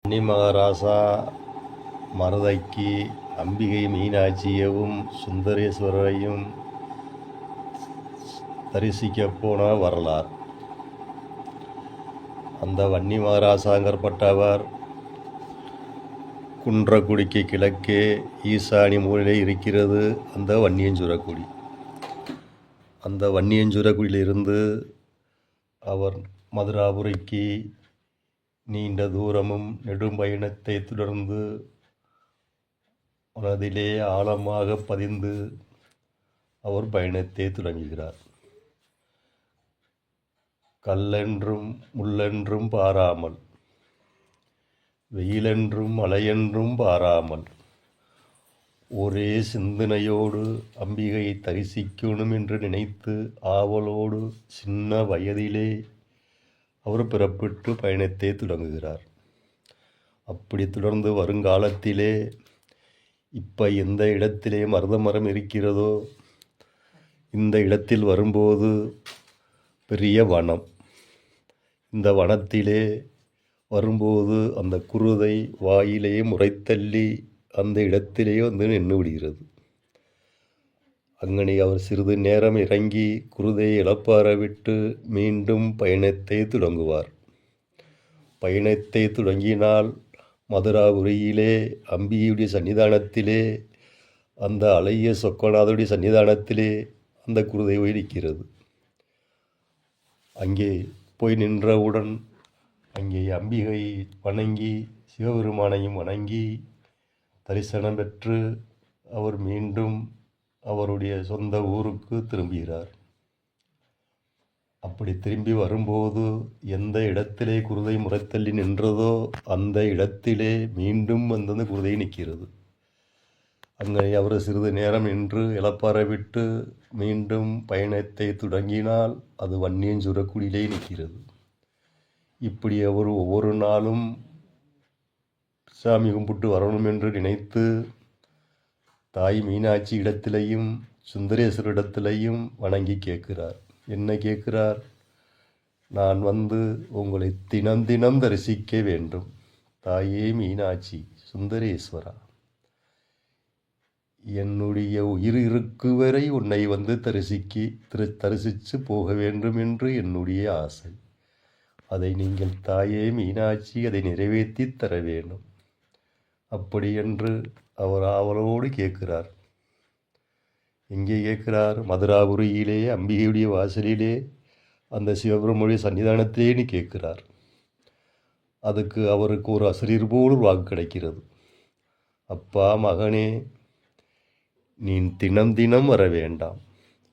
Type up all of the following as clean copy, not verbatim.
வன்னி மகாராசா மருதைக்கு அம்பிகை மீனாட்சியவும் சுந்தரேஸ்வரரையும் தரிசிக்கப் போன வரலாறு. அந்த வன்னி மகாராசாங்கற்பட்டவர் குன்றக்குடிக்கு கிழக்கே ஈசானி மூலையிலே இருக்கிறது அந்த வன்னியஞ்சுரக்குடி. அந்த வன்னியஞ்சுரக்குடியிலிருந்து அவர் மதுராபுரிக்கு நீண்ட தூரமும் நெடும் பயணத்தை தொடர்ந்து மனதிலே ஆழமாக பதிந்து அவர் பயணத்தை தொடங்குகிறார். கல்லென்றும் முள்ளென்றும் பாராமல், வெயிலென்றும் மழையென்றும் பாராமல், ஒரே சிந்தனையோடு அம்பிகையை தரிசிக்கணும் என்று நினைத்து ஆவலோடு சின்ன வயதிலே அவர் பிறப்பிட்டு பயணத்தை தொடங்குகிறார். அப்படி தொடர்ந்து வருங்காலத்திலே இப்போ எந்த இடத்திலே மருத மரம் இருக்கிறதோ இந்த இடத்தில் வரும்போது பெரிய வனம். இந்த வனத்திலே வரும்போது அந்த குருதை வாயிலே முறைத்தள்ளி அந்த இடத்திலே வந்து நின்று விடுகிறது. அங்கனே அவர் சிறிது நேரம் இறங்கி குருதையை இழப்பார விட்டு மீண்டும் பயணத்தை தொடங்குவார். பயணத்தை தொடங்கினால் மதுராபுரியிலே அம்பிகையுடைய சன்னிதானத்திலே, அந்த அழகிய சொக்கநாதருடைய சன்னிதானத்திலே அந்த குருதை இருக்கிறது. அங்கே போய் நின்றவுடன் அங்கே அம்பிகை வணங்கி சிவபெருமானையும் வணங்கி தரிசனம் பெற்று அவர் மீண்டும் அவருடைய சொந்த ஊருக்கு திரும்புகிறார். அப்படி திரும்பி வரும்போது எந்த இடத்திலே குருதை முறைத்தள்ளி நின்றதோ அந்த இடத்திலே மீண்டும் அந்த குருதை நிற்கிறது. அங்கே அவர் சிறிது நேரம் நின்று இளப்பார விட்டு மீண்டும் பயணத்தை தொடங்கினால் அது வன்னியஞ்சுரக்குடியிலே நிற்கிறது. இப்படி அவர் ஒவ்வொரு நாளும் சாமி கும்பிட்டு வரணும் என்று நினைத்து தாய் மீனாட்சி இடத்திலையும் சுந்தரேஸ்வரர் இடத்திலையும் வணங்கி கேட்கிறார். என்ன கேட்கிறார்? நான் வந்து உங்களை தினம் தினம் தரிசிக்க வேண்டும் தாயே மீனாட்சி சுந்தரேஸ்வரா. என்னுடைய உயிர் இருக்கு வரை உன்னை வந்து தரிசித்து போக வேண்டும் என்று என்னுடைய ஆசை. அதை நீங்கள் தாயே மீனாட்சி அதை நிறைவேற்றி தர வேண்டும். அப்படி என்று அவர் ஆவலோடு கேட்கிறார். எங்கே கேட்கிறார்? மதுராபுரியிலே அம்பிகையுடைய வாசலிலே அந்த சிவபெருமானுடைய சன்னிதானத்திலேன்னு கேட்கிறார். அதுக்கு அவருக்கு ஒரு அசரீர் போல் வாக்கு கிடைக்கிறது. அப்பா மகனே, நீ தினம் தினம் வர வேண்டாம்.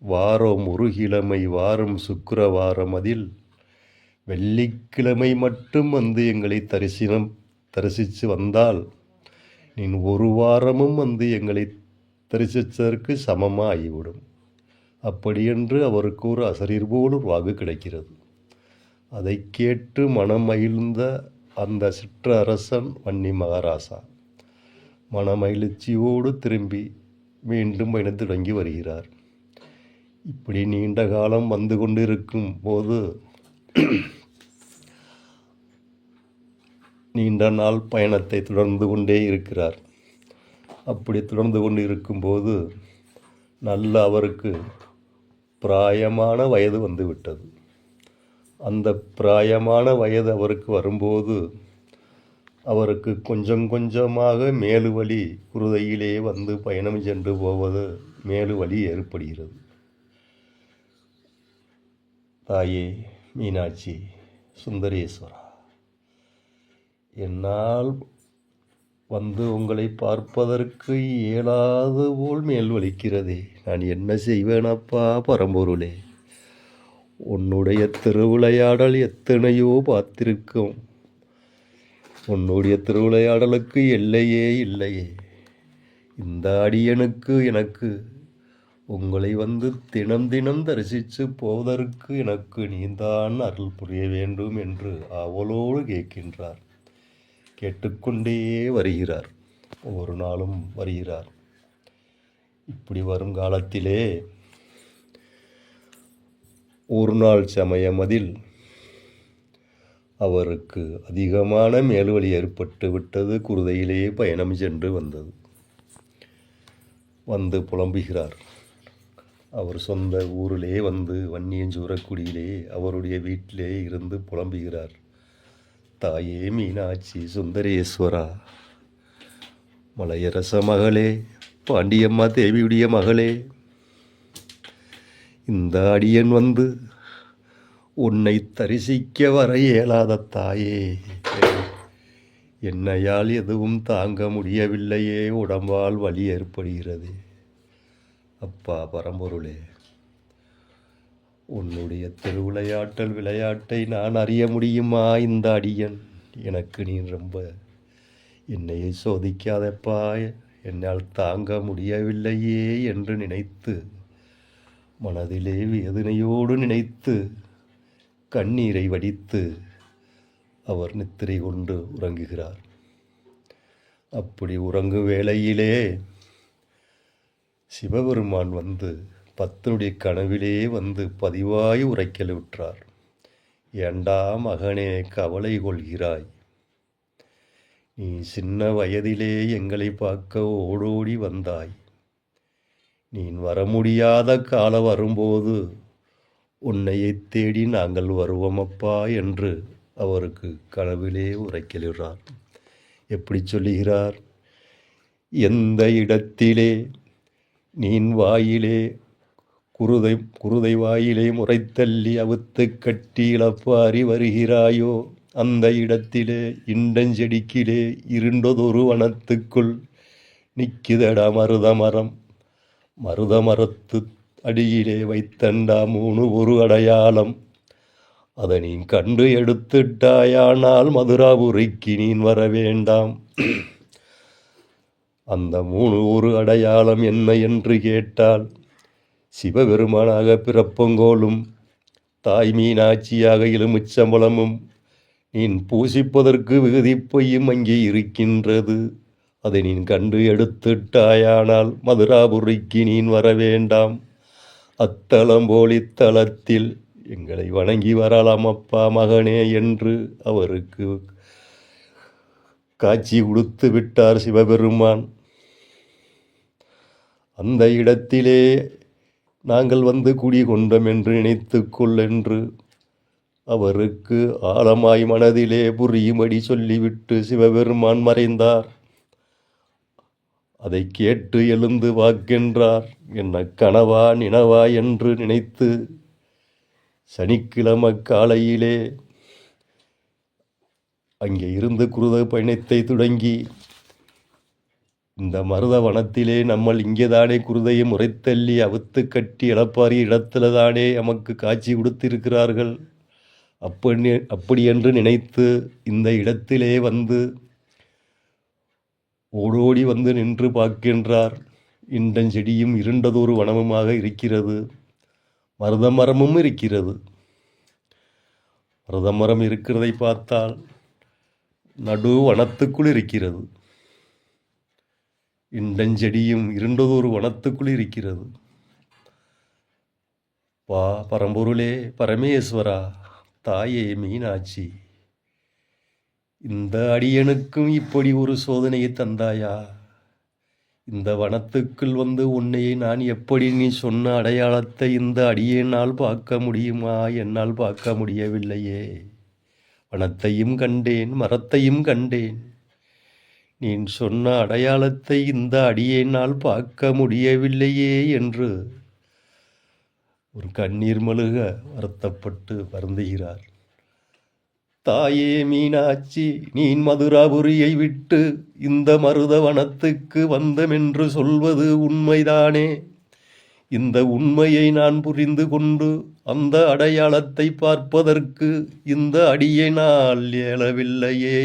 வாரம் ஒரு கிழமை, வாரம் சுக்கிரவாரம், அதில் வெள்ளிக்கிழமை மட்டும் வந்து எங்களை தரிசித்து வந்தால் நீ ஒரு வாரமும் வந்து எங்களை தரிசித்ததற்கு சமமாக ஆகிவிடும். அப்படியென்று அவருக்கு ஒரு அசரீர் போல் வாக்கு கிடைக்கிறது. அதை கேட்டு மனம் மகிழ்ந்த அந்த சிற்றரசன் வன்னி மகாராசா மனமகிழ்ச்சியோடு திரும்பி மீண்டும் பயணத்தை தொடங்கி வருகிறார். இப்படி நீண்ட காலம் வந்து கொண்டிருக்கும் போது நீண்ட நாள் பயணத்தை தொடர்ந்து கொண்டே இருக்கிறார். அப்படி தொடர்ந்து கொண்டு இருக்கும்போது நல்ல அவருக்கு பிராயமான வயது வந்து விட்டது. அந்த பிராயமான வயது அவருக்கு வரும்போது அவருக்கு கொஞ்சம் கொஞ்சமாக மேலு வலி குருதையிலே வந்து பயணம் சென்று போவது மேலு வலி ஏற்படுகிறது. தாயே மீனாட்சி சுந்தரேஸ்வரா, என்னால் வந்து உங்களை பார்ப்பதற்கு இயலாது போல் மேல் வலிக்கிறதே. நான் என்ன செய்வேனப்பா பரம்பொருளே. உன்னுடைய திருவிளையாடல் எத்தனையோ பார்த்திருக்கோம். உன்னுடைய திருவிளையாடலுக்கு எல்லையே இல்லையே. இந்த அடியனுக்கு எனக்கு உங்களை வந்து தினம் தினம் தரிசித்து போவதற்கு எனக்கு நீந்தான் அருள் புரிய வேண்டும் என்று அவளோடு கேட்கின்றார். கேட்டுக்கொண்டே வருகிறார். ஒவ்வொரு நாளும் வருகிறார். இப்படி வரும் காலத்திலே ஒரு நாள் சமயம் அதில் அவருக்கு அதிகமான மேல்வலி ஏற்பட்டு விட்டது. குருதையிலேயே பயணம் சென்று வந்தது. வந்து புலம்புகிறார். அவர் சொந்த ஊரிலே வந்து வன்னியஞ்சூரக்குடியிலே அவருடைய வீட்டிலே இருந்து புலம்புகிறார். தாயே மீனாட்சி சுந்தரேஸ்வரா, மலையரச மகளே, பாண்டியம்மா தேவியுடைய மகளே, இந்த அடியன் வந்து உன்னை தரிசிக்க வர இயலாத தாயே, என்னையால் எதுவும் தாங்க முடியவில்லையே, உடம்பால் வலி ஏற்படுகிறது. அப்பா பரம்பொருளே, உன்னுடைய திருவிளையாட்டல் விளையாட்டை நான் அறிய முடியுமா? இந்த அடியன் எனக்கு நீ ரொம்ப என்னையை சோதிக்காதப்பா, என்னால் தாங்க முடியவில்லையே என்று நினைத்து மனதிலே வேதனையோடு நினைத்து கண்ணீரை வடித்து அவர் நித்திரை கொண்டு உறங்குகிறார். அப்படி உறங்கும் வேளையிலே சிவபெருமான் வந்து பக்தனுடைய கனவிலே வந்து பதிவாய் உரைக்கல் விட்டார். ஏண்டா மகனே கவலை கொள்கிறாய்? நீ சின்ன வயதிலே எங்களை பார்க்க ஓடோடி வந்தாய். நீ வர முடியாத காலம் வரும்போது உன்னையை தேடி நாங்கள் வருவோமப்பா என்று அவருக்கு கனவிலே உரைக்கிறார். எப்படி சொல்லுகிறார்? எந்த இடத்திலே நீன் வாயிலே குருதை வாயிலே முறைத்தள்ளி அவுத்து கட்டி இழப்பாரி வருகிறாயோ, அந்த இடத்திலே இண்டஞ்செடிக்கிலே இருண்டதொரு வனத்துக்குள் நிற்குதடா மருதமரம். மருதமரத்து அடியிலே வைத்தண்டா 3 ஒரு அடையாளம். அதை நீ கண்டு எடுத்துட்டாயானால் மதுராபுரிக்கு நீ வர வேண்டாம். அந்த 3 ஒரு அடையாளம் என்ன என்று கேட்டால், சிவபெருமானாக பிறப்பங்கோலும் தாய் மீனாட்சியாக எலுமிச்சம்பழமும் நீ பூசிப்பதற்கு விகுதிப்பையும் அங்கே இருக்கின்றது. அதை நீ கண்டு எடுத்துட்டாயானால் மதுராபுரிக்கு நீ வர வேண்டாம். அத்தலம் போலித்தலத்தில் எங்களை வணங்கி வரலாம் அப்பா மகனே என்று அவருக்கு காட்சி கொடுத்து விட்டார் சிவபெருமான். அந்த இடத்திலே நாங்கள் வந்து குடிகொண்டோம் என்று நினைத்துக்கொள் என்று அவருக்கு ஆழமாய் மனதிலே புரியும்படி சொல்லிவிட்டு சிவபெருமான் மறைந்தார். அதை கேட்டு எழுந்து வாக்கின்றார். என்ன கனவா நினவா என்று நினைத்து சனிக்கிழமை காலையிலே அங்கே இருந்து குருத பயணத்தை தொடங்கி இந்த மருத வனத்திலே நம்ம இங்கேதானே குருதையை முறைத்தள்ளி அவுத்து கட்டி இழப்பாரி இடத்துல தானே நமக்கு காட்சி கொடுத்திருக்கிறார்கள். அப்படி என்று நினைத்து இந்த இடத்திலே வந்து ஓடோடி வந்து நின்று பார்க்கின்றார். இண்டஞ்செடியும் இருண்டதொரு வனமுமாக இருக்கிறது. மருதமரமும் இருக்கிறது. மருதமரம் இருக்கிறதை பார்த்தால் நடு வனத்துக்குள் இருக்கிறது. இண்டஞ்செடியும் இருண்டதொரு வனத்துக்குள் இருக்கிறது. பரம்பொருளே, பரமேஸ்வரா, தாயே மீனாட்சி, இந்த அடியனுக்கும் இப்படி ஒரு சோதனையை தந்தாயா? இந்த வனத்துக்குள் வந்து உன்னை நான் எப்படி நீ சொன்ன அடையாளத்தை இந்த அடியேனால் பார்க்க முடியுமா? என்னால் பார்க்க முடியவில்லையே. வனத்தையும் கண்டேன், மரத்தையும் கண்டேன். நீ சொன்ன அடையாளத்தை இந்த அடியேனால் பார்க்க முடியவில்லையே என்று ஒரு கண்ணீர் மழுக வருத்தப்பட்டு வருந்துகிறார். தாயே மீனாட்சி, நீ மதுராபுரியை விட்டு இந்த மருதவனத்துக்கு வந்தமென்று சொல்வது உண்மைதானே? இந்த உண்மையை நான் புரிந்து கொண்டு அந்த அடையாளத்தை பார்ப்பதற்கு இந்த அடியினால் இயலவில்லையே.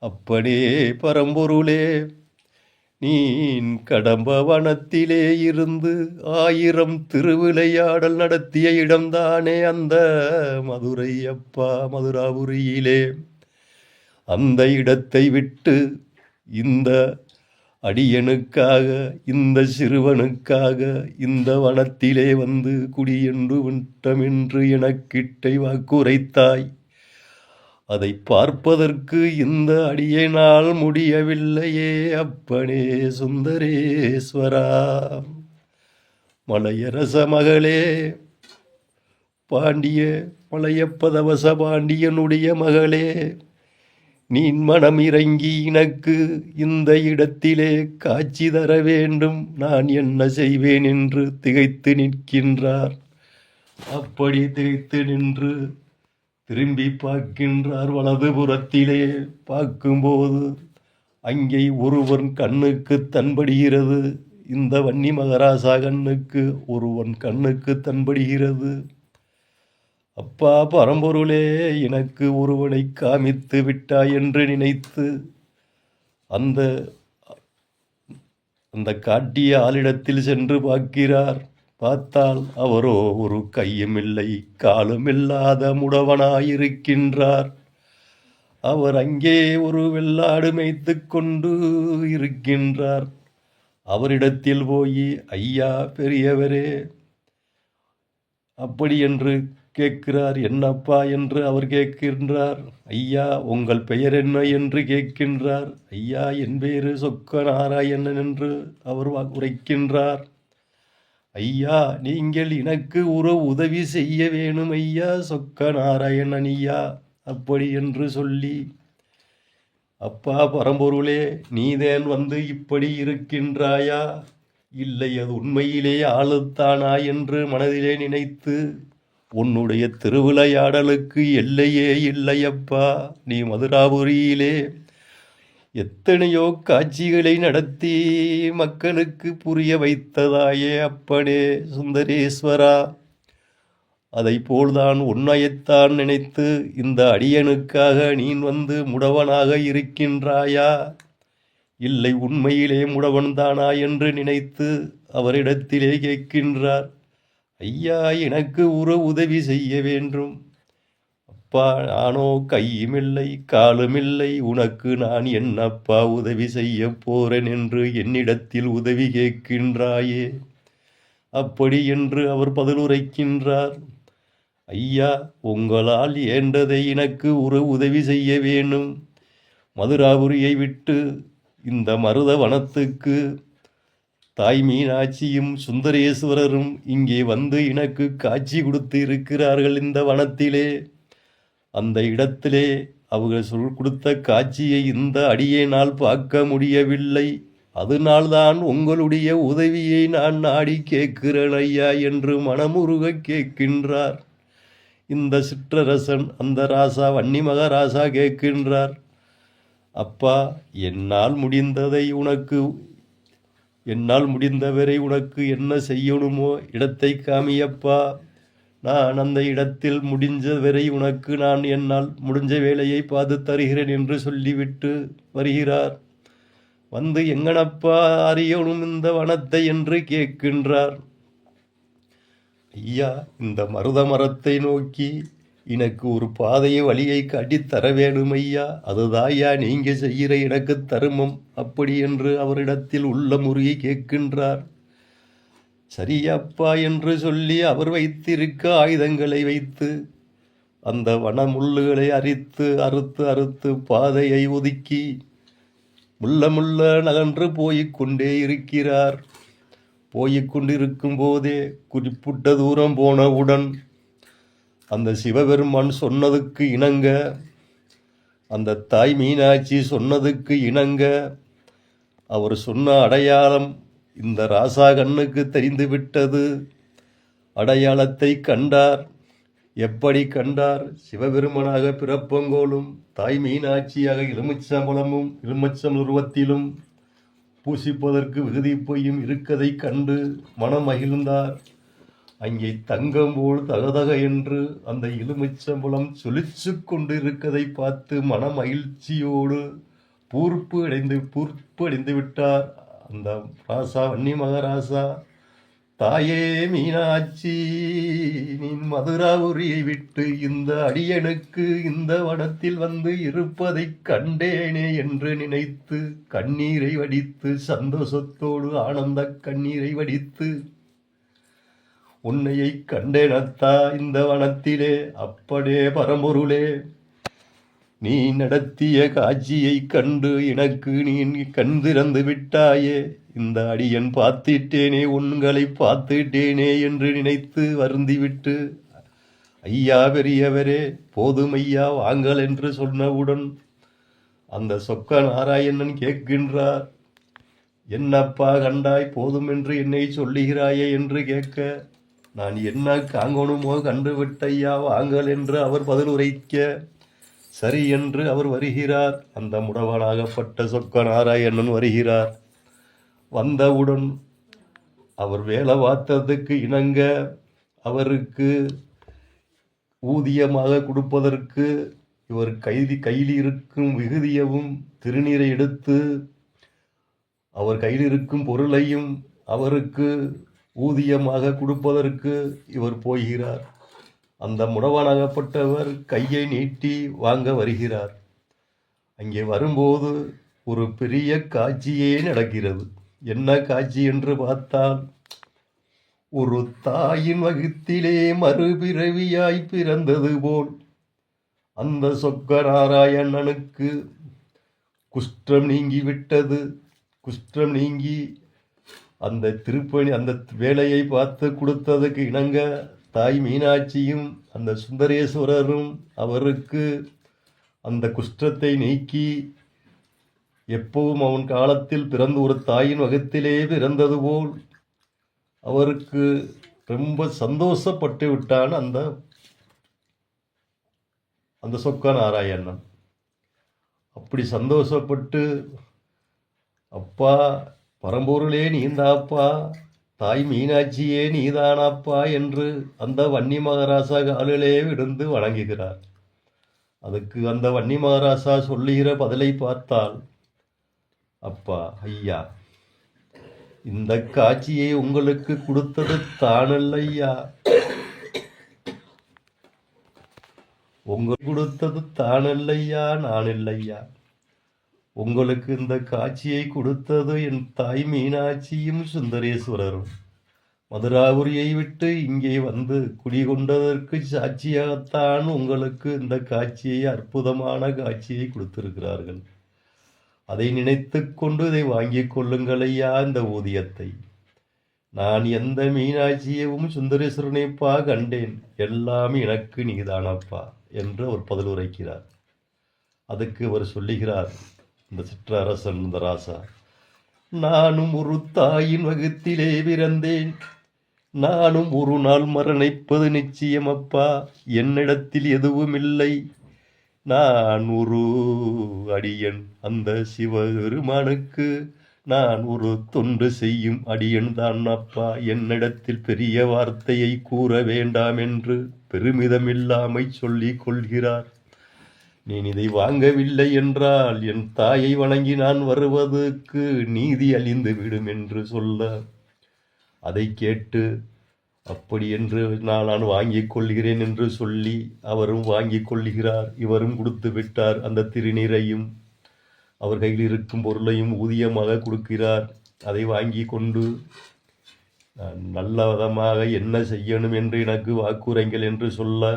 அப்பனே பரம்பொருளே, நீ கடம்ப வனத்திலே இருந்து 1000 திருவிளையாடல் நடத்திய இடம்தானே அந்த மதுரை அப்பா மதுராபுரியிலே. அந்த இடத்தை விட்டு இந்த அடியனுக்காக, இந்த சிறுவனுக்காக இந்த வனத்திலே வந்து குடியென்று விட்டமென்று எனக்கிட்டை வாக்குரைத்தாய். அதை பார்ப்பதற்கு இந்த அடியினால் முடியவில்லையே அப்பனே சுந்தரேஸ்வரா. மலையரச மகளே பாண்டிய மலையப்பதவச பாண்டியனுடைய மகளே, நீ மனம் இறங்கி எனக்கு இந்த இடத்திலே காட்சி தர வேண்டும், நான் என்ன செய்வேன் என்று திகைத்து நிற்கின்றார். அப்படி திகைத்து நின்று திரும்பி பார்க்கின்றார். வலதுபுறத்திலே பார்க்கும்போது அங்கே ஒருவன் கண்ணுக்கு தன்படுகிறது. இந்த வன்னி மகராசா கண்ணுக்கு ஒருவன் கண்ணுக்கு தன்படுகிறது. அப்பா பரம்பொருளே, எனக்கு ஒருவனை காமித்து விட்டாய் என்று நினைத்து அந்த அந்த காட்டிய ஆளிடத்தில் சென்று பார்க்கிறார். பார்த்தால் அவரோ ஒரு கையும் இல்லை காலும் இல்லாத முடவனாயிருக்கின்றார். அவர் அங்கே ஒரு வெள்ளாடு மேய்த்து கொண்டு இருக்கின்றார். அவரிடத்தில் போய், ஐயா பெரியவரே அப்படி என்று கேட்கிறார். என்னப்பா என்று அவர் கேட்கின்றார். ஐயா உங்கள் பெயர் என்ன என்று கேட்கின்றார். ஐயா என் பேரு சொக்க நாராயணன் என்று அவர் உரைக்கின்றார். ஐயா நீங்கள் எனக்கு ஒரு உதவி செய்ய வேணும் ஐயா, சொக்க நாராயணன் ஐயா அப்படி என்று சொல்லி, அப்பா பரம்பொருளே நீதேன் வந்து இப்படி இருக்கின்றாயா, இல்லை அது உண்மையிலே ஆளுத்தானா என்று மனதிலே நினைத்து, உன்னுடைய திருவிளையாடலுக்கு எல்லையே இல்லையப்பா. நீ மதுராபுரியிலே எத்தனையோ காட்சிகளை நடத்தி மக்களுக்கு புரிய வைத்ததாயே அப்பனே சுந்தரேஸ்வரா. அதை போல்தான் உன்னையத்தான் நினைத்து இந்த அடியனுக்காக நீ வந்து முடவனாக இருக்கின்றாயா, இல்லை உண்மையிலே முடவன்தானா என்று நினைத்து அவரிடத்திலே கேட்கின்றார். ஐயா எனக்கு ஒரு உதவி செய்ய வேண்டும். அப்பா நானோ கையுமில்லை காலுமில்லை, உனக்கு நான் என்னப்பா உதவி செய்ய போறேன் என்று என்னிடத்தில் உதவி கேட்கின்றாயே அப்படி என்று அவர் பதிலுரைக்கின்றார். ஐயா உங்களால் ஏண்டதை எனக்கு ஒரு உதவி செய்ய வேணும். மதுராபுரியை விட்டு இந்த மருத வனத்துக்கு தாய் மீனாட்சியும் சுந்தரேஸ்வரரும் இங்கே வந்து எனக்கு காட்சி கொடுத்து இருக்கிறார்கள் இந்த வனத்திலே. அந்த இடத்திலே அவர்கள் கொடுத்த காட்சியை இந்த அடியினால் பார்க்க முடியவில்லை. அதனால்தான் உங்களுடைய உதவியை நான் நாடி கேட்கிறேன் ஐயா என்று மனமுருக கேட்கின்றார். இந்த சிற்றரசன் அந்த ராசா வன்னி மகாராசா கேட்கின்றார். அப்பா என்னால் முடிந்தவரை உனக்கு என்ன செய்யணுமோ இடத்தை காமியப்பா. நான் அந்த இடத்தில் முடிஞ்சவரை உனக்கு நான் என்னால் முடிஞ்ச வேலையை பார்த்து தருகிறேன் என்று சொல்லிவிட்டு வருகிறார். வந்து எங்கனப்பா அறியணும் இந்த வனத்தை என்று கேட்கின்றார். ஐயா இந்த மருத மரத்தை நோக்கி எனக்கு ஒரு பாதையை வழியை காட்டித்தர வேணும் ஐயா, அதுதாய்யா நீங்க செய்கிற எனக்கு தருமம் அப்படி என்று அவரிடத்தில் உள்ள முறையை கேட்கின்றார். சரியப்பா என்று சொல்லி அவர் வைத்திருக்க ஆயுதங்களை வைத்து அந்த வனமுள்ளுகளை அறுத்து பாதையை ஒதுக்கி முள்ள நகன்று போய்கொண்டே இருக்கிறார். போய்கொண்டிருக்கும் போதே குறிப்பிட்ட தூரம் போனவுடன் அந்த சிவபெருமான் சொன்னதுக்கு இணங்க, அந்த தாய் மீனாட்சி சொன்னதுக்கு இணங்க, அவர் சொன்ன அடையாளம் இந்த ராசா கண்ணுக்கு தெரிந்து விட்டது. அடையாளத்தை கண்டார். எப்படி கண்டார்? சிவபெருமனாக பிறப்பங்கோலும் தாய் மீனாட்சியாக எலுமிச்சம்பழமும் எலுமிச்சம் உருவத்திலும் பூசிப்பதற்கு விகுதி பொய்யும் இருக்கதை கண்டு மனம் மகிழ்ந்தார். அங்கே தங்கம் போல் தகதக என்று அந்த எலுமிச்சம்பழம் சொலிச்சு கொண்டு இருக்கதை பார்த்து மன மகிழ்ச்சியோடு பூர்ப்பு அடைந்து விட்டார் அந்த ராசா வன்னி மகாராசா. தாயே மீனாட்சி நீ மதுராபுரியை விட்டு இந்த அடியனுக்கு இந்த வனத்தில் வந்து இருப்பதைக் கண்டேனே என்று நினைத்து கண்ணீரை வடித்து, சந்தோஷத்தோடு ஆனந்த கண்ணீரை வடித்து, உன்னையை கண்டேனத்தா இந்த வனத்திலே, அப்படே பரம்பொருளே நீ நடத்திய காட்சியைக் கண்டு எனக்கு நீ கண் திறந்து விட்டாயே. இந்த அடியன் பார்த்திட்டேனே, உங்களை பார்த்துட்டேனே என்று நினைத்து வருந்திவிட்டு, ஐயா பெரியவரே போதும் ஐயா வாங்கள் என்று சொன்னவுடன் அந்த சொக்க நாராயணன் கேட்கின்றார், என்னப்பா கண்டாய், போதும் என்று என்னை சொல்லுகிறாயே என்று கேட்க, நான் என்ன காங்கணுமோ கண்டுவிட்டையா வாங்கள் என்று அவர் பதில் உரைக்க, சரி என்று அவர் வருகிறார். அந்த முடவனாகப்பட்ட சொக்க நாராயணன் வருகிறார். வந்தவுடன் அவர் வேலை பார்த்ததுக்கு இணங்க அவருக்கு ஊதியமாக கொடுப்பதற்கு இவர் கையில் இருக்கும் விகுதியவும் திருநீரை எடுத்து அவர் கையில் இருக்கும் பொருளையும் அவருக்கு ஊதியமாக கொடுப்பதற்கு இவர் போகிறார். அந்த முடவனாகப்பட்டவர் கையை நீட்டி வாங்க வருகிறார். அங்கே வரும்போது ஒரு பெரிய காட்சியே நடக்கிறது. என்ன காட்சி என்று பார்த்தால், ஒரு தாயின் வகுத்திலே மறுபிறவியாய் பிறந்தது போல் அந்த சொக்க நாராயணனுக்கு குஷ்டம் நீங்கிவிட்டது. குஷ்டம் நீங்கி அந்த திருப்பணி அந்த வேலையை பார்த்து கொடுத்ததுக்கு இணங்க தாய் மீனாட்சியும் அந்த சுந்தரேஸ்வரரும் அவருக்கு அந்த குஷ்டத்தை நீக்கி எப்பவும் அவன் காலத்தில் பிறந்து ஒரு தாயின் வகத்திலே பிறந்தது போல் அவருக்கு ரொம்ப சந்தோஷப்பட்டு விட்டான் அந்த சொக்க நாராயணன். அப்படி சந்தோஷப்பட்டு, அப்பா பரம்பொருளே நீந்தாப்பா, தாய் மீனாட்சியே நீதானாப்பா என்று அந்த வன்னி மகாராசா காலிலே விழுந்து வணங்குகிறார். அதுக்கு அந்த வன்னி மகாராசா சொல்லுகிற பதிலை பார்த்தால், அப்பா ஐயா, இந்த காட்சியை உங்களுக்கு கொடுத்தது தானல்லையா, உங்களுக்கு கொடுத்தது தானல்லையா, நான் இல்லையா. உங்களுக்கு இந்த காட்சியை கொடுத்தது என் தாய் மீனாட்சியும் சுந்தரேஸ்வரரும் மதுராபுரியை விட்டு இங்கே வந்து குடிகொண்டதற்கு சாட்சியாகத்தான் உங்களுக்கு இந்த காட்சியை, அற்புதமான காட்சியை கொடுத்திருக்கிறார்கள். அதை நினைத்து கொண்டு இதை வாங்கிக் கொள்ளுங்களையா இந்த ஊதியத்தை. நான் எந்த மீனாட்சியவும் சுந்தரேஸ்வரனைப்பா கண்டேன், எல்லாம் எனக்கு நீதானப்பா என்று அவர் பதில் உரைக்கிறார். அதுக்கு அவர் சொல்லுகிறார், இந்த சிற்றரசன் இந்த ராசா, நானும் ஒரு தாயின் வகுத்திலே பிறந்தேன், நானும் ஒரு நாள் மரணிப்பது நிச்சயமப்பா, என்னிடத்தில் எதுவும் இல்லை, நான் ஒரு அடியன், அந்த சிவபெருமானுக்கு நான் ஒரு தொண்டு செய்யும் அடியன் தான் அப்பா, என்னிடத்தில் பெரிய வார்த்தையை கூற வேண்டாம் என்று பெருமிதமில்லாமை சொல்லிக் கொள்கிறார். நீ இதை வாங்கவில்லை என்றால் என் தாயை வணங்கி நான் வருவதற்கு நீதி அழிந்து விடும் என்று சொல்ல, அதை கேட்டு அப்படி என்று நான் வாங்கிக் கொள்கிறேன் என்று சொல்லி அவரும் வாங்கிக் கொள்கிறார். இவரும் கொடுத்து விட்டார். அந்த திருநீரையும் அவர் கையில் இருக்கும் பொருளையும் ஊதியமாக கொடுக்கிறார். அதை வாங்கி கொண்டு நல்ல விதமாக என்ன செய்யணும் என்று எனக்கு வாக்குரைங்கள் என்று சொல்ல,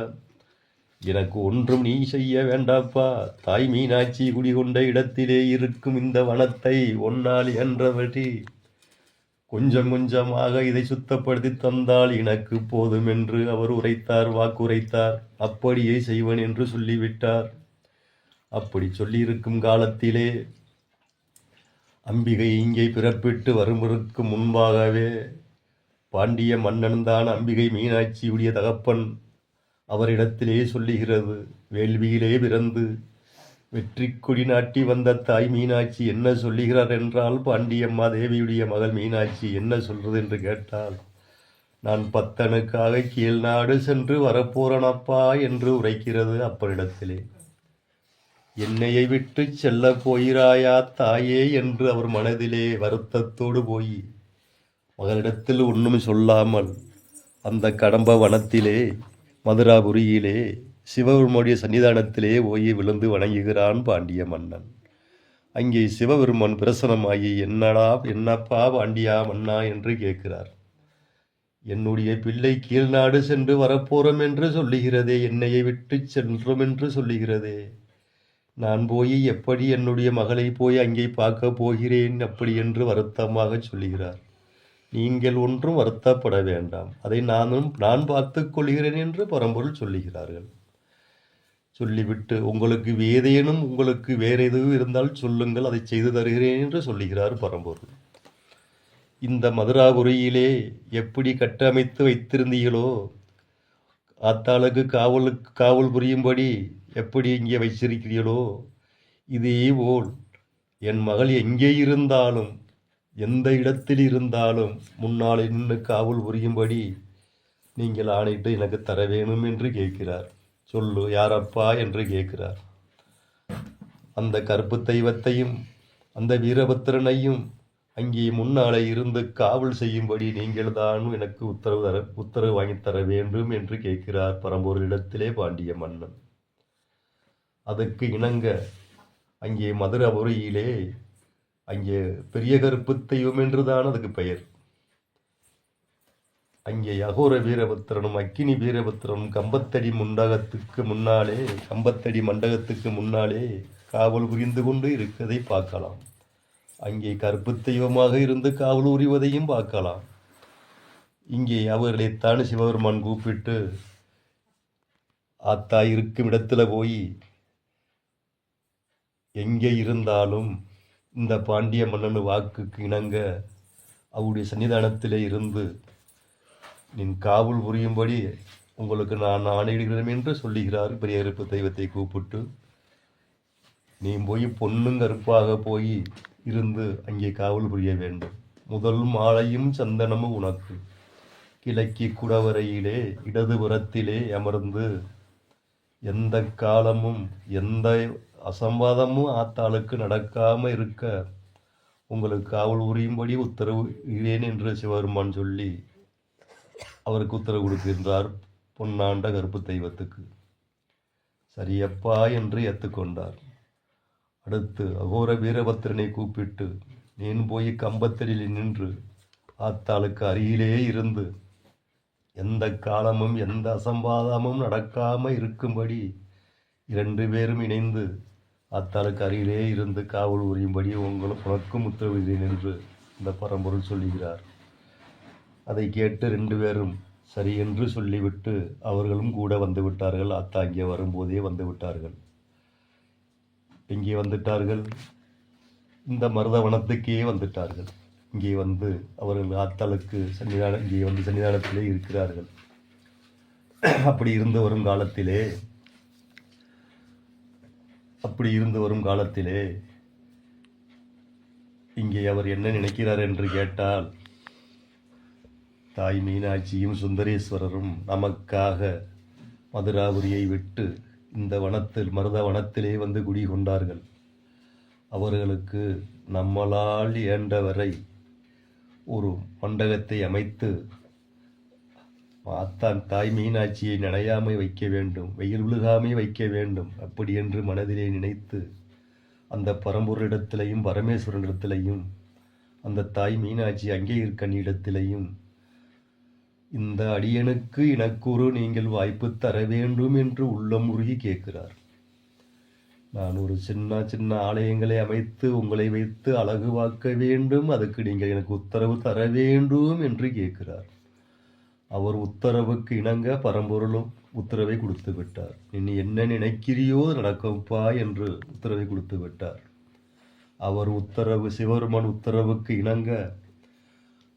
எனக்கு ஒன்றும் நீ செய்ய வேண்டாப்பா, தாய் மீனாட்சி குடிகொண்ட இடத்திலே இருக்கும் இந்த வனத்தை ஒன்னால் என்றபடி கொஞ்சம் கொஞ்சமாக இதை சுத்தப்படுத்தி தந்தால் எனக்கு போதும் என்று அவர் உரைத்தார், வாக்குரைத்தார். அப்படியே செய்வன் என்று சொல்லிவிட்டார். அப்படி சொல்லியிருக்கும் காலத்திலே அம்பிகை இங்கே பிறப்பிட்டு வருவதற்கு முன்பாகவே பாண்டிய மன்னன் தான் அம்பிகை மீனாட்சியுடைய தகப்பன். அவரிடத்திலே சொல்லுகிறது, வேள்வியிலே பிறந்து வெற்றி கொடி நாட்டி வந்த தாய் மீனாட்சி என்ன சொல்லுகிறார் என்றால், பாண்டியம்மா தேவியுடைய மகள் மீனாட்சி என்ன சொல்றது என்று கேட்டால், நான் பத்தனுக்காக கீழ் நாடு சென்று வரப்போறனப்பா என்று உரைக்கிறது. அப்பனிடத்திலே, என்னையை விட்டு செல்ல போயிராயா தாயே என்று அவர் மனதிலே வருத்தத்தோடு போய் மகளிடத்தில் ஒன்றும் சொல்லாமல் அந்த கடம்ப வனத்திலே மதுராபுரியிலே சிவபெருமானுடைய சன்னிதானத்திலே போய் விழுந்து வணங்குகிறான் பாண்டிய மன்னன். அங்கே சிவபெருமான் பிரசனமாகி, என்னப்பா பாண்டியா மன்னா என்று கேட்கிறார். என்னுடைய பிள்ளை கீழ்நாடு சென்று வரப்போறோம் என்று சொல்லுகிறதே, என்னையை விட்டு சென்றோம் என்று சொல்லுகிறதே, நான் போய் எப்படி என்னுடைய மகளை போய் அங்கே பார்க்க போகிறேன் அப்படி என்று வருத்தமாக சொல்லுகிறார். நீங்கள் ஒன்றும் வருத்தப்பட வேண்டாம், அதை நான் பார்த்துக் கொள்கிறேன் என்று பரம்பொருள் சொல்லுகிறார்கள். சொல்லிவிட்டு உங்களுக்கு வேற எதுவும் இருந்தால் சொல்லுங்கள், அதை செய்து தருகிறேன் என்று சொல்லுகிறார் பரம்பொருள். இந்த மதுராபுரியிலே எப்படி கட்டமைத்து வைத்திருந்தீங்களோ, ஆத்தாளுக்கு காவல் புரியும்படி எப்படி இங்கே வைச்சிருக்கிறீர்களோ, இதே போல் என் மகள் எங்கே இருந்தாலும் எந்த இடத்தில் இருந்தாலும் முன்னால் நின்று காவல் புரியும்படி நீங்கள் ஆணையிட்டு எனக்கு தர வேணும் என்று கேட்கிறார். சொல்லு யாரப்பா என்று கேட்கிறார். அந்த கருப்பு தெய்வத்தையும் அந்த வீரபத்திரனையும் அங்கே முன்னாலே இருந்து காவல் செய்யும்படி நீங்கள் தான் எனக்கு உத்தரவு வாங்கித்தர வேண்டும் என்று கேட்கிறார் பரம்பொருளிடத்திலே பாண்டிய மன்னன். அதுக்கு இணங்க அங்கே மதுராபுரியிலே அங்கே பெரிய கருப்பு தெய்வம் என்றுதான் அதுக்கு பெயர். அங்கே அகோர வீரபத்திரனும் அக்கினி வீரபத்திரனும் கம்பத்தடி மண்டகத்துக்கு முன்னாலே காவல் புரிந்து கொண்டு இருக்கதை பார்க்கலாம். அங்கே கருப்பு தெய்வமாக இருந்து காவல் உரிவதையும் பார்க்கலாம். இங்கே அவர்களைத்தான் சிவபெருமான் கூப்பிட்டு ஆத்தா இருக்கும் இடத்துல போய் எங்கே இருந்தாலும் இந்த பாண்டிய மன்னன் வாக்குக்கு இணங்க அவருடைய சன்னிதானத்திலே இருந்து நின் காவல் புரியும்படி உங்களுக்கு நான் ஆணையிடுகிறேன் என்று சொல்லுகிறார். பெரிய கருப்பு தெய்வத்தை கூப்பிட்டு நீ போய் பொண்ணுங்கருப்பாக போய் இருந்து அங்கே காவல் புரிய வேண்டும். முதல் மாலையும் சந்தனமும் உனக்கு. கிழக்கி குடவரையிலே இடதுபுறத்திலே அமர்ந்து எந்த காலமும் எந்த அசம்பாதமும் ஆத்தாளுக்கு நடக்காம இருக்க உங்களுக்கு காவல் புரியும்படி உத்தரவுகிறேன் என்று சிவபெருமான் சொல்லி அவருக்கு உத்தரவு கொடுக்கின்றார் பொன்னாண்ட கருப்பு தெய்வத்துக்கு. சரியப்பா என்று ஏற்றுக்கொண்டார். அடுத்து அகோர வீரபத்திரனை கூப்பிட்டு நீன் போய் கம்பத்தடியில் நின்று ஆத்தாளுக்கு அருகிலே இருந்து எந்த காலமும் எந்த அசம்பாதமும் நடக்காம இருக்கும்படி 2 பேரும் இணைந்து ஆத்தாளுக்கு அருகிலே இருந்து காவல் புரியும்படி உனக்கும் உத்தரவிடுகிறேன் என்று இந்த பரம்பொருள் சொல்லுகிறார். அதை கேட்டு 2 பேரும் சரி என்று சொல்லிவிட்டு அவர்களும் கூட வந்து விட்டார்கள். ஆத்தா இங்கே வரும்போதே வந்து விட்டார்கள். இங்கே வந்துட்டார்கள், இந்த மருதவனத்துக்கே வந்துட்டார்கள். இங்கே வந்து அவர்கள் ஆத்தாளுக்கு இங்கே வந்து சன்னிதானத்திலே இருக்கிறார்கள். அப்படி இருந்து வரும் காலத்திலே இங்கே அவர் என்ன நினைக்கிறார் என்று கேட்டால், தாய் மீனாட்சியும் சுந்தரேஸ்வரரும் நமக்காக மதுராபுரியை விட்டு இந்த மருத வனத்திலே வந்து குடிகொண்டார்கள். அவர்களுக்கு நம்மளால் இயன்றவரை ஒரு மண்டகத்தை அமைத்து தாய் மீனாட்சியை நனையாமை வைக்க வேண்டும், வெயில் விழுகாமை வைக்க வேண்டும், அப்படி என்று மனதிலே நினைத்து அந்த பரம்பொருளிடத்திலையும் பரமேஸ்வரனிடத்திலையும் அந்த தாய் மீனாட்சி அங்கே இருக்கண்ணிடத்திலையும் இந்த அடியனுக்கு எனக்குரு நீங்கள் வாய்ப்பு தர வேண்டும் என்று உள்ளம் உருகி கேட்கிறார். நான் ஒரு சின்ன ஆலயங்களை அமைத்து உங்களை வைத்து அழகுவாக்க வேண்டும், அதுக்கு நீங்கள் எனக்கு உத்தரவு தர வேண்டும் என்று கேட்கிறார். அவர் உத்தரவுக்கு இணங்க பரம்பொருளும் உத்தரவை கொடுத்து விட்டார். நீ என்ன நினைக்கிறியோ நடக்கும்பா என்று உத்தரவை கொடுத்து விட்டார். அவர் சிவபெருமான் உத்தரவுக்கு இணங்க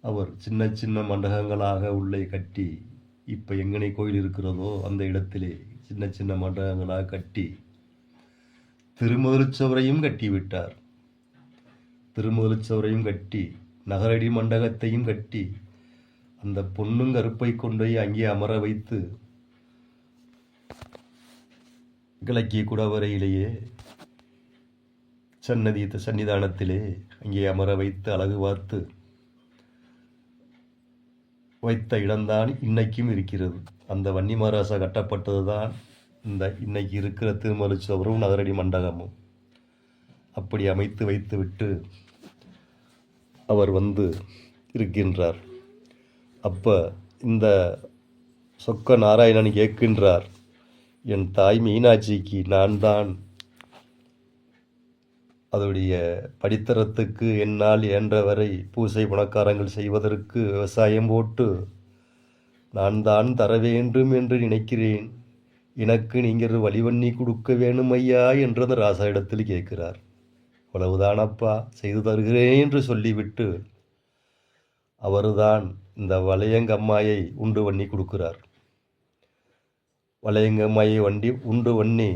அவர் சின்ன மண்டகங்களாக உள்ளே கட்டி, இப்போ எங்கனை கோயில் இருக்கிறதோ அந்த இடத்திலே சின்ன மண்டகங்களாக கட்டி திருமதுரச்சவரையும் கட்டிவிட்டார். திருமதுரச்சவரையும் கட்டி நகரடி மண்டகத்தையும் கட்டி அந்த பொன்னுங்கருப்பை கொண்டு அங்கே அமர வைத்து கிழக்கிய குடவரையிலேயே சன்னிதானத்திலே அங்கே அமர வைத்து அழகு பார்த்து வைத்த இடம்தான் இன்னைக்கும் இருக்கிறது. அந்த வன்னிமராசா கட்டப்பட்டது தான் இன்னைக்கு இருக்கிற திருமலுச்சவரும் நகரடி மண்டகமும். அப்படி அமைத்து வைத்து விட்டு அவர் வந்து இருக்கின்றார். அப்போ இந்த சொக்க நாராயணன் கேட்கின்றார், என் தாய் மீனாட்சிக்கு நான் தான் அதோடைய படித்தரத்துக்கு என்னால் இயன்றவரை பூசை புனக்காரங்கள் செய்வதற்கு விவசாயம் போட்டு நான் தான் தர வேண்டும் என்று நினைக்கிறேன். எனக்கு நீங்கள் வழிவண்ணி கொடுக்க வேணும் ஐயா என்று அந்த ராசா இடத்தில் கேட்கிறார். அவ்வளவுதானப்பா, செய்து தருகிறேன் என்று சொல்லிவிட்டு அவர்தான் இந்த வளையங்கம்மாயை உண்டு பண்ணி கொடுக்கிறார். வளையங்கம்மாயை உண்டு பண்ணி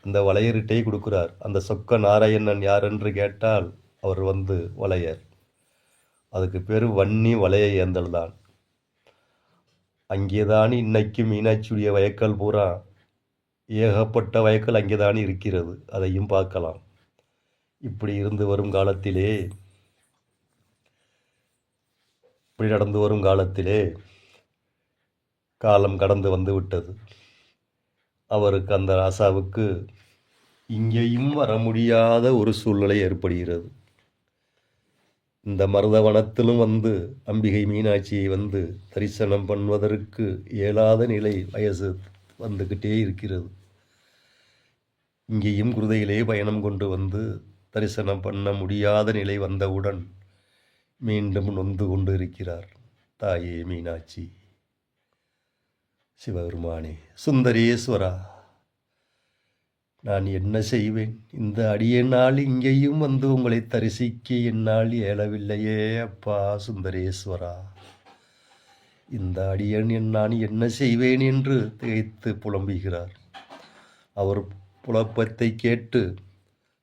அந்த வளையரிட்டை கொடுக்கிறார். அந்த சொக்க நாராயணன் யார் என்று கேட்டால் அவர் வளையர். அதுக்கு பேர் வன்னி வளைய ஏந்தல் தான். அங்கேதான் இன்னைக்கு மீனாட்சியுடைய வயக்கல் பூரா ஏகப்பட்ட வயக்கல் அங்கேதான் இருக்கிறது. அதையும் பார்க்கலாம். இப்படி நடந்து வரும் காலத்திலே காலம் கடந்து வந்து விட்டது. அவருக்கு, அந்த ராசாவுக்கு இங்கேயும் வர முடியாத ஒரு சூழ்நிலை ஏற்படுகிறது. இந்த மருதவனத்திலும் அம்பிகை மீனாட்சியை தரிசனம் பண்ணுவதற்கு இயலாத நிலை, வயசு வந்துக்கிட்டே இருக்கிறது. இங்கேயும் குருதையிலே பயணம் கொண்டு தரிசனம் பண்ண முடியாத நிலை வந்தவுடன் மீண்டும் நொந்து கொண்டு இருக்கிறார். தாயே மீனாட்சி, சிவபெருமானே, சுந்தரேஸ்வரா, நான் என்ன செய்வேன்? இந்த அடியனால் இங்கேயும் உங்களை தரிசிக்க என்னால் இயலவில்லையே அப்பா சுந்தரேஸ்வரா. இந்த அடியன் நான் என்ன செய்வேன் என்று திகைத்து புலம்புகிறார். அவர் புலப்பத்தை கேட்டு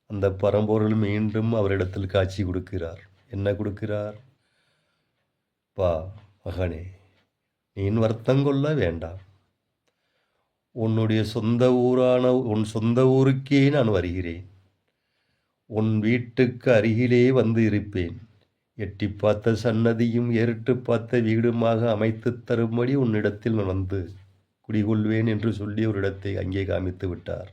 அந்த பரம்பொருள் மீண்டும் அவரிடத்தில் காட்சி கொடுக்கிறார். என்ன கொடுக்கிறார்? பா மகனே, நீ வருத்தம் கொள்ள வேண்டாம். உன்னுடைய உன் சொந்த ஊருக்கே நான் வருகிறேன். உன் வீட்டுக்கு அருகிலே இருப்பேன். எட்டி பார்த்த சன்னதியும் ஏறிட்டு பார்த்த வீடுமாக அமைத்து தரும்படி உன்னிடத்தில் நான் குடிகொள்வேன் என்று சொல்லி ஒரு இடத்தை அங்கே காமித்து விட்டார்.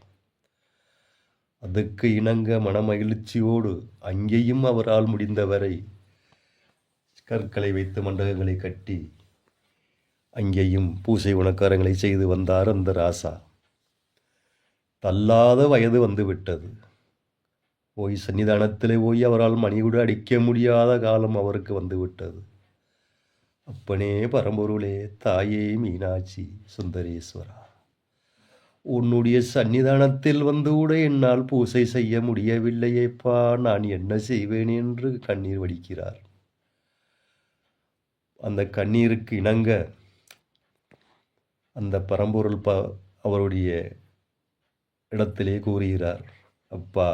அதுக்கு இணங்க மனமகிழ்ச்சியோடு அங்கேயும் அவரால் முடிந்தவரை கற்களை வைத்து மண்டபங்களை கட்டி அங்கேயும் பூசை உணக்காரங்களை செய்து வந்தார் அந்த ராசா. தள்ளாத வயது விட்டது. சன்னிதானத்திலே அவரால் மணிகூட அடிக்க முடியாத காலம் அவருக்கு விட்டது. அப்பனே பரம்பொருளே, தாயே மீனாட்சி சுந்தரேஸ்வரா, உன்னுடைய சன்னிதானத்தில் கூட என்னால் பூசை செய்ய முடியவில்லையேப்பா, நான் என்ன செய்வேன் என்று கண்ணீர் வடிக்கிறார். அந்த கண்ணீருக்கு இணங்க அந்த பரம்பொருள் அவருடைய இடத்திலே கூறுகிறார். அப்பா,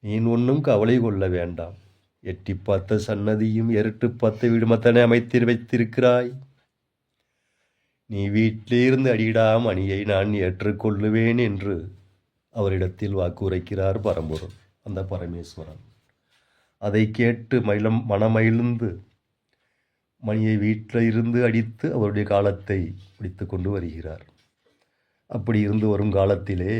நீ ஒன்றும் கவலை கொள்ள வேண்டாம். எட்டி பார்த்த சன்னதியும் எருட்டு பார்த்த வீடுமத்தனை வைத்திருக்கிறாய். நீ வீட்டிலே இருந்து அடியிடாம் அணியை நான் ஏற்றுக்கொள்ளுவேன் என்று அவரிடத்தில் வாக்குரைக்கிறார் பரம்பொருள், அந்த பரமேஸ்வரன். அதை கேட்டு மனமகிழ்ந்து மணியை வீட்டில் இருந்து அடித்து அவருடைய காலத்தை பிடித்து கொண்டு வருகிறார். அப்படி இருந்து வரும் காலத்திலே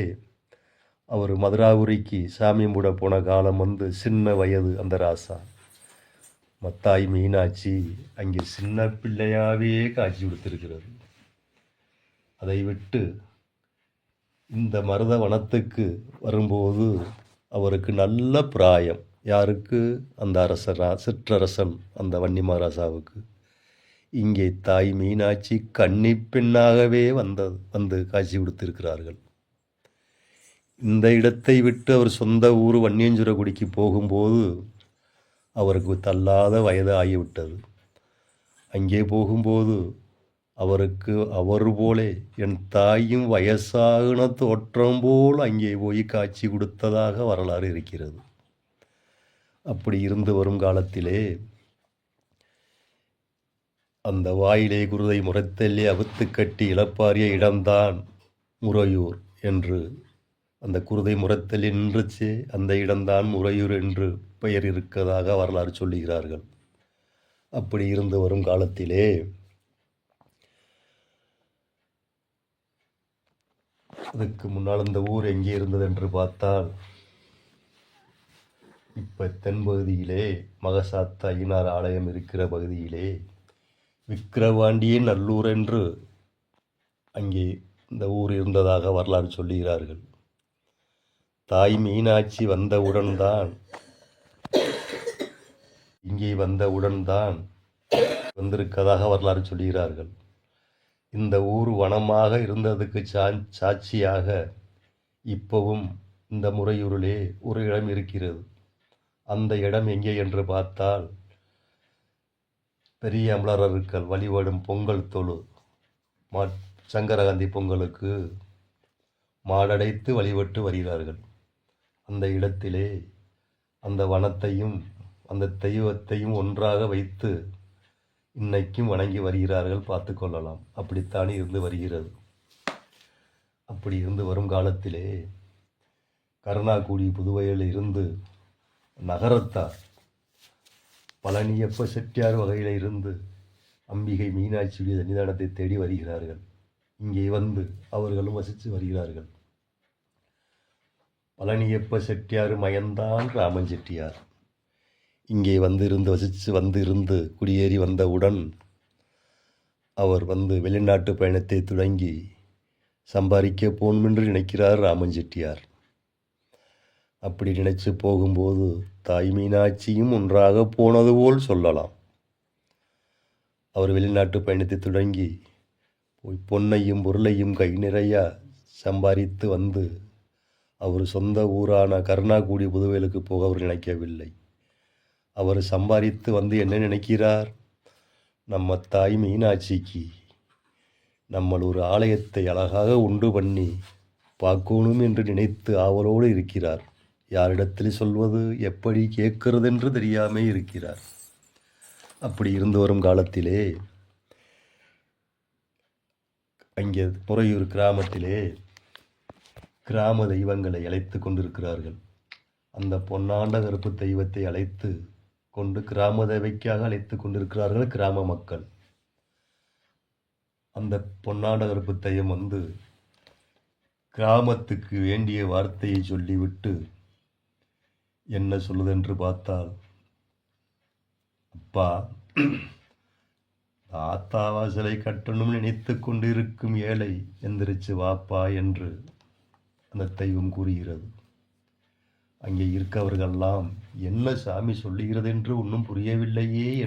அவர் மதுராபுரிக்கு சாமி மூட போன காலம் சின்ன வயது அந்த ராசா. மத்தாய் மீனாட்சி அங்கே சின்ன பிள்ளையாவே காட்சி கொடுத்திருக்கிறது. அதை விட்டு இந்த மருத வனத்துக்கு வரும்போது அவருக்கு நல்ல பிராயம். யாருக்கு? அந்த சிற்றரசன் அந்த வன்னிமராசாவுக்கு. இங்கே தாய் மீனாட்சி கன்னி பெண்ணாகவே காட்சி கொடுத்திருக்கிறார்கள். இந்த இடத்தை விட்டு அவர் சொந்த ஊர் வன்னியஞ்சுரகுடிக்கு போகும்போது அவருக்கு தள்ளாத வயது ஆகிவிட்டது. அங்கே போகும்போது அவருக்கு அவர் போலே என் தாயும் வயசாகின தோற்றம் போல் அங்கே போய் காட்சி கொடுத்ததாக வரலாறு இருக்கிறது. அப்படி இருந்து வரும் காலத்திலே அந்த வாயிலே குருதை முறைத்தல்லே அவுத்து கட்டி இழப்பாரிய இடம்தான் முறையூர் என்று, அந்த குருதை முறைத்தல் நின்றுச்சு, அந்த இடம்தான் முறையூர் என்று பெயர் இருக்கதாக வரலாறு சொல்லுகிறார்கள். அப்படி இருந்து வரும் காலத்திலே அதுக்கு முன்னால் அந்த ஊர் எங்கே இருந்தது என்று பார்த்தால், இப்போ தென்பகுதியிலே மகசாத்த ஐயனார் ஆலயம் இருக்கிற பகுதியிலே விக்கிரவாண்டியின் நல்லூர் என்று அங்கே இந்த ஊர் இருந்ததாக வரலாறு சொல்லுகிறார்கள். தாய் மீனாட்சி வந்தவுடன் இங்கே வந்தவுடன் வந்திருக்கதாக வரலாறு சொல்கிறார்கள். இந்த ஊர் வனமாக இருந்ததுக்கு சாட்சியாக இப்பவும் இந்த முறையூரிலே ஒரு இடம் இருக்கிறது. அந்த இடம் எங்கே என்று பார்த்தால், பெரிய அமலர்கள் வழிபடும் பொங்கல் தொழு சங்கரகாந்தி பொங்கலுக்கு மாடடைத்து வழிபட்டு வருகிறார்கள். அந்த இடத்திலே அந்த வனத்தையும் அந்த தெய்வத்தையும் ஒன்றாக வைத்து இன்னைக்கும் வணங்கி வருகிறார்கள். பார்த்து கொள்ளலாம். அப்படித்தான் இருந்து வருகிறது. அப்படி இருந்து வரும் காலத்திலே கருணாக்குடி புதுவையில் இருந்து நகரத்தார் பழனியப்ப செட்டியார் வகையில் இருந்து அம்பிகை மீனாட்சியுடைய சன்னிதானத்தை தேடி வருகிறார்கள். இங்கே வந்து அவர்களும் வசித்து வருகிறார்கள். பழனியப்ப செட்டியார் மயன்தான் ராமன் செட்டியார். இங்கே வந்திருந்து குடியேறி வந்தவுடன் அவர் வெளிநாட்டு பயணத்தை தொடங்கி சம்பாதிக்க போகணும் என்று நினைக்கிறார் ராமன் செட்டியார். அப்படி நினைச்சு போகும்போது தாய் மீனாட்சியும் ஒன்றாக போனது போல் சொல்லலாம். அவர் வெளிநாட்டு பயணத்தை தொடங்கி பொன்னையும் பொருளையும் கை நிறைய சம்பாதித்து அவர் சொந்த ஊரான கருணாக்குடி புதுவேலுக்கு போக அவர் நினைக்கவில்லை. அவர் சம்பாதித்து என்ன நினைக்கிறார்? நம்ம தாய் மீனாட்சிக்கு நம்மள் ஒரு ஆலயத்தை அழகாக உண்டு பண்ணி பார்க்கணும் என்று நினைத்து ஆவலோடு இருக்கிறார். யாரிடத்தில் சொல்வது, எப்படி கேட்கிறது என்று தெரியாமல் இருக்கிறார். அப்படி இருந்து வரும் காலத்திலே அங்கே முறையூர் கிராமத்திலே கிராம தெய்வங்களை அழைத்து கொண்டிருக்கிறார்கள். அந்த பொன்னாண்ட கருப்பு தெய்வத்தை அழைத்து கொண்டு கிராம தேவைக்காக அழைத்து கொண்டிருக்கிறார்கள் கிராம மக்கள். அந்த பொன்னாண்ட கருப்பு தெய்வம் கிராமத்துக்கு வேண்டிய வார்த்தையை சொல்லிவிட்டு என்ன சொல்லுதென்று பார்த்தால், அப்பா, ஆத்தா வாசலை கட்டணும் நினைத்து கொண்டிருக்கும் ஏழை எந்திரிச்சு வாப்பா என்று அந்த தெய்வம் கூறுகிறது. அங்கே இருக்கவர்களெல்லாம் என்ன சாமி சொல்லுகிறது என்று ஒன்றும் புரியவில்லையே